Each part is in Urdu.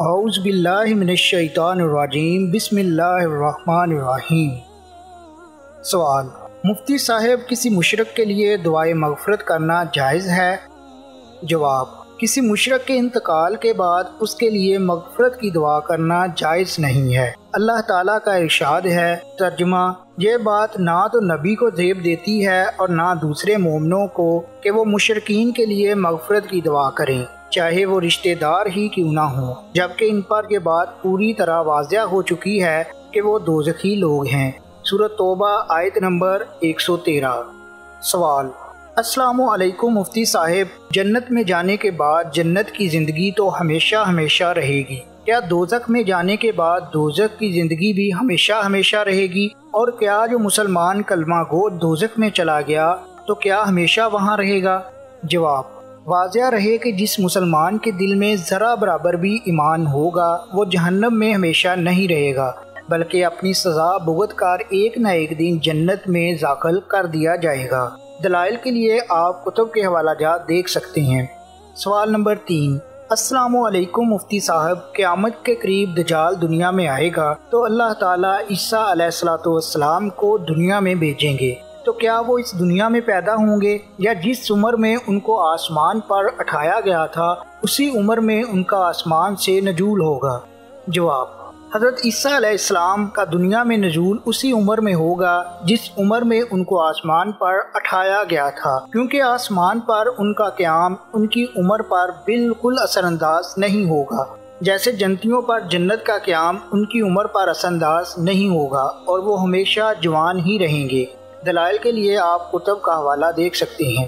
اعوذ باللہ من الشیطان الرجیم بسم اللہ الرحمن الرحیم۔ سوال: مفتی صاحب، کسی مشرک کے لیے دعائے مغفرت کرنا جائز ہے؟ جواب: کسی مشرک کے انتقال کے بعد اس کے لیے مغفرت کی دعا کرنا جائز نہیں ہے۔ اللہ تعالیٰ کا ارشاد ہے، ترجمہ: یہ بات نہ تو نبی کو زیب دیتی ہے اور نہ دوسرے مومنوں کو کہ وہ مشرکین کے لیے مغفرت کی دعا کریں، چاہے وہ رشتہ دار ہی کیوں نہ ہوں، جبکہ ان پر یہ بات پوری طرح واضح ہو چکی ہے کہ وہ دوزخی لوگ ہیں۔ سورۃ توبہ آیت نمبر 113۔ سوال: السلام علیکم مفتی صاحب، جنت میں جانے کے بعد جنت کی زندگی تو ہمیشہ ہمیشہ رہے گی، کیا دوزخ میں جانے کے بعد دوزخ کی زندگی بھی ہمیشہ ہمیشہ رہے گی؟ اور کیا جو مسلمان کلمہ گو دوزخ میں چلا گیا تو کیا ہمیشہ وہاں رہے گا؟ جواب: واضح رہے کہ جس مسلمان کے دل میں ذرا برابر بھی ایمان ہوگا وہ جہنم میں ہمیشہ نہیں رہے گا، بلکہ اپنی سزا بھگت کر ایک نہ ایک دن جنت میں داخل کر دیا جائے گا۔ دلائل کے لیے آپ کتب کے حوالہ جات دیکھ سکتے ہیں۔ سوال نمبر 3: السلام علیکم مفتی صاحب، قیامت کے قریب دجال دنیا میں آئے گا تو اللہ تعالیٰ عیسیٰ علیہ السلام کو دنیا میں بھیجیں گے، تو کیا وہ اس دنیا میں پیدا ہوں گے، یا جس عمر میں ان کو آسمان پر اٹھایا گیا تھا اسی عمر میں ان کا آسمان سے نزول ہوگا؟ جواب: حضرت عیسیٰ علیہ السلام کا دنیا میں نزول اسی عمر میں ہوگا جس عمر میں ان کو آسمان پر اٹھایا گیا تھا، کیونکہ آسمان پر ان کا قیام ان کی عمر پر بالکل اثر انداز نہیں ہوگا، جیسے جنتیوں پر جنت کا قیام ان کی عمر پر اثر انداز نہیں ہوگا اور وہ ہمیشہ جوان ہی رہیں گے۔ دلائل کے لیے آپ کتب کا حوالہ دیکھ سکتے ہیں۔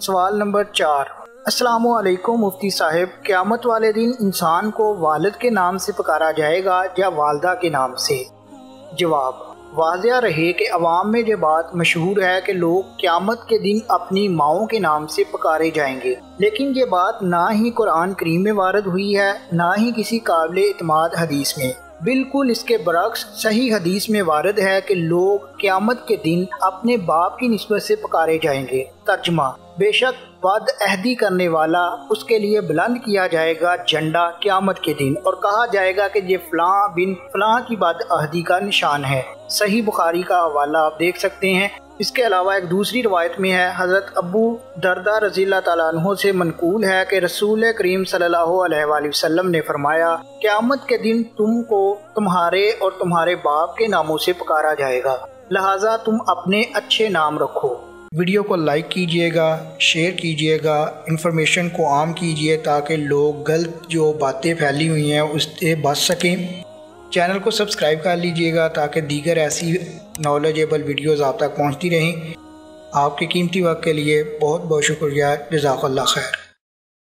سوال نمبر 4: السلام علیکم مفتی صاحب، قیامت والے دن انسان کو والد کے نام سے پکارا جائے گا یا والدہ کے نام سے؟ جواب: واضح رہے کہ عوام میں یہ بات مشہور ہے کہ لوگ قیامت کے دن اپنی ماؤں کے نام سے پکارے جائیں گے، لیکن یہ بات نہ ہی قرآن کریم میں وارد ہوئی ہے نہ ہی کسی قابل اعتماد حدیث میں۔ بالکل اس کے برعکس صحیح حدیث میں وارد ہے کہ لوگ قیامت کے دن اپنے باپ کی نسبت سے پکارے جائیں گے۔ ترجمہ: بے شک بد عہدی کرنے والا، اس کے لیے بلند کیا جائے گا جھنڈا قیامت کے دن اور کہا جائے گا کہ یہ فلاں بن فلاں کی بد عہدی کا نشان ہے۔ صحیح بخاری کا حوالہ آپ دیکھ سکتے ہیں۔ اس کے علاوہ ایک دوسری روایت میں ہے، حضرت ابو دردہ رضی اللہ تعالیٰ عنہ سے منقول ہے کہ رسول کریم صلی اللہ علیہ وآلہ وسلم نے فرمایا، قیامت کے دن تم کو تمہارے اور تمہارے باپ کے ناموں سے پکارا جائے گا، لہٰذا تم اپنے اچھے نام رکھو۔ ویڈیو کو لائک کیجئے گا، شیئر کیجئے گا، انفارمیشن کو عام کیجئے تاکہ لوگ غلط جو باتیں پھیلی ہوئی ہیں اس سے بچ سکیں۔ چینل کو سبسکرائب کر لیجئے گا تاکہ دیگر ایسی نالجیبل ویڈیوز آپ تک پہنچتی رہیں۔ آپ کے قیمتی وقت کے لیے بہت بہت شکریہ۔ جزاک اللہ خیر۔